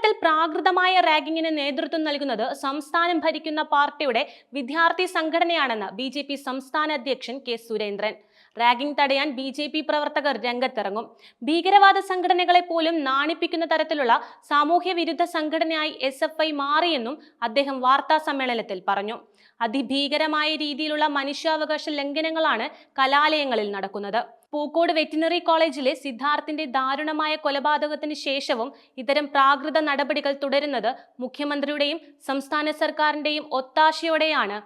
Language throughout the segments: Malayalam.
കേരളത്തിൽ പ്രാകൃതമായ റാഗിങ്ങിന് നേതൃത്വം നൽകുന്നത് സംസ്ഥാനം ഭരിക്കുന്ന പാർട്ടിയുടെ വിദ്യാർത്ഥി സംഘടനയാണെന്ന് ബി.ജെ.പി. സംസ്ഥാന അധ്യക്ഷൻ കെ. സുരേന്ദ്രൻ. റാഗിംഗ് തടയാൻ ബി.ജെ.പി. പ്രവർത്തകർ രംഗത്തിറങ്ങും. ഭീകരവാദ സംഘടനകളെ പോലും നാണിപ്പിക്കുന്ന തരത്തിലുള്ള സാമൂഹ്യ വിരുദ്ധ സംഘടനയായി എസ്.എഫ്.ഐ. മാറിയെന്നും അദ്ദേഹം വാർത്താ സമ്മേളനത്തിൽ പറഞ്ഞു. അതിഭീകരമായ രീതിയിലുള്ള മനുഷ്യാവകാശ ലംഘനങ്ങളാണ് കലാലയങ്ങളിൽ നടക്കുന്നത്. പൂക്കോട് വെറ്റിനറി കോളേജിലെ സിദ്ധാർത്ഥിന്റെ ദാരുണമായ കൊലപാതകത്തിന് ശേഷവും ഇത്തരം പ്രാകൃത നടപടികൾ തുടരുന്നത് മുഖ്യമന്ത്രിയുടെയും സംസ്ഥാന സർക്കാരിന്റെയും ഒത്താശയോടെയാണ്.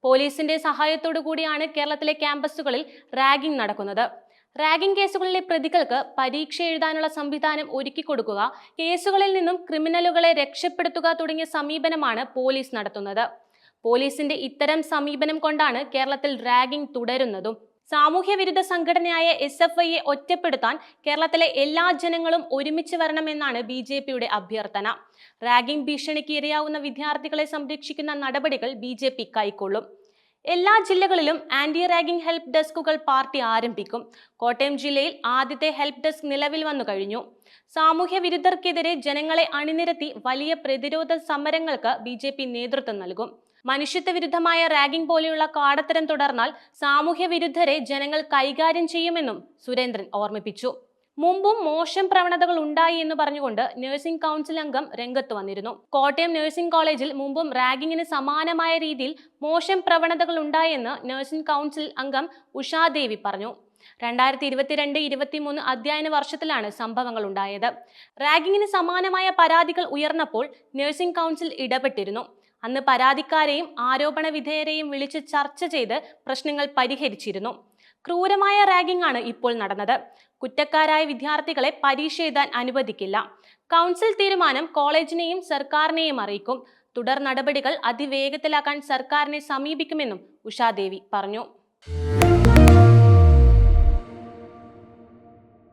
പോലീസിന്റെ സഹായത്തോടു കൂടിയാണ് കേരളത്തിലെ ക്യാമ്പസുകളിൽ റാഗിംഗ് നടക്കുന്നത്. റാഗിംഗ് കേസുകളിലെ പ്രതികൾക്ക് പരീക്ഷ എഴുതാനുള്ള സംവിധാനം ഒരുക്കിക്കൊടുക്കുക, കേസുകളിൽ നിന്നും ക്രിമിനലുകളെ രക്ഷപ്പെടുത്തുക തുടങ്ങിയ സമീപനമാണ് പോലീസ് നടത്തുന്നത്. പോലീസിന്റെ ഇത്തരം സമീപനം കൊണ്ടാണ് കേരളത്തിൽ റാഗിംഗ് തുടരുന്നതും. സാമൂഹ്യ വിരുദ്ധ സംഘടനയായ എസ്.എഫ്.ഐയെ ഒറ്റപ്പെടുത്താൻ കേരളത്തിലെ എല്ലാ ജനങ്ങളും ഒരുമിച്ച് വരണമെന്നാണ് ബി.ജെ.പിയുടെ അഭ്യർത്ഥന. റാഗിംഗ് ഭീഷണിക്ക് ഇരയാവുന്ന വിദ്യാർത്ഥികളെ സംരക്ഷിക്കുന്ന നടപടികൾ ബി.ജെ.പി. കൈക്കൊള്ളും. എല്ലാ ജില്ലകളിലും ആന്റി റാഗിംഗ് ഹെൽപ്പ് ഡെസ്കുകൾ പാർട്ടി ആരംഭിക്കും. കോട്ടയം ജില്ലയിൽ ആദ്യത്തെ ഹെൽപ്പ് ഡെസ്ക് നിലവിൽ വന്നു കഴിഞ്ഞു. സാമൂഹ്യ വിരുദ്ധർക്കെതിരെ ജനങ്ങളെ അണിനിരത്തി വലിയ പ്രതിരോധ സമരങ്ങൾക്ക് ബി.ജെ.പി. നേതൃത്വം നൽകും. മനുഷ്യത്വ വിരുദ്ധമായ റാഗിംഗ് പോലെയുള്ള കാടത്തരം തുടർന്നാൽ സാമൂഹ്യ വിരുദ്ധരെ ജനങ്ങൾ കൈകാര്യം ചെയ്യുമെന്നും സുരേന്ദ്രൻ ഓർമ്മിപ്പിച്ചു. മുമ്പും മോശം പ്രവണതകൾ ഉണ്ടായി എന്ന് പറഞ്ഞുകൊണ്ട് നഴ്സിംഗ് കൗൺസിൽ അംഗം രംഗത്ത് വന്നിരുന്നു. കോട്ടയം നഴ്സിംഗ് കോളേജിൽ മുമ്പും റാഗിങ്ങിന് സമാനമായ രീതിയിൽ മോശം പ്രവണതകൾ ഉണ്ടായെന്ന് നഴ്സിംഗ് കൗൺസിൽ അംഗം ഉഷാദേവി പറഞ്ഞു. 2022-23 അധ്യയന വർഷത്തിലാണ് സംഭവങ്ങൾ ഉണ്ടായത്. റാഗിങ്ങിന് സമാനമായ പരാതികൾ ഉയർന്നപ്പോൾ നഴ്സിംഗ് കൗൺസിൽ ഇടപെട്ടിരുന്നു. അന്ന് പരാതിക്കാരെയും ആരോപണ വിധേയരെയും വിളിച്ച് ചർച്ച ചെയ്ത് പ്രശ്നങ്ങൾ പരിഹരിച്ചിരുന്നു. ക്രൂരമായ റാഗിംഗ് ആണ് ഇപ്പോൾ നടന്നത്. കുറ്റക്കാരായ വിദ്യാർത്ഥികളെ പരീക്ഷ എഴുതാൻ അനുവദിക്കില്ല. കൗൺസിൽ തീരുമാനം കോളേജിനെയും സർക്കാരിനെയും അറിയിക്കും. തുടർ നടപടികൾ അതിവേഗത്തിലാക്കാൻ സർക്കാരിനെ സമീപിക്കുമെന്നും ഉഷാദേവി പറഞ്ഞു.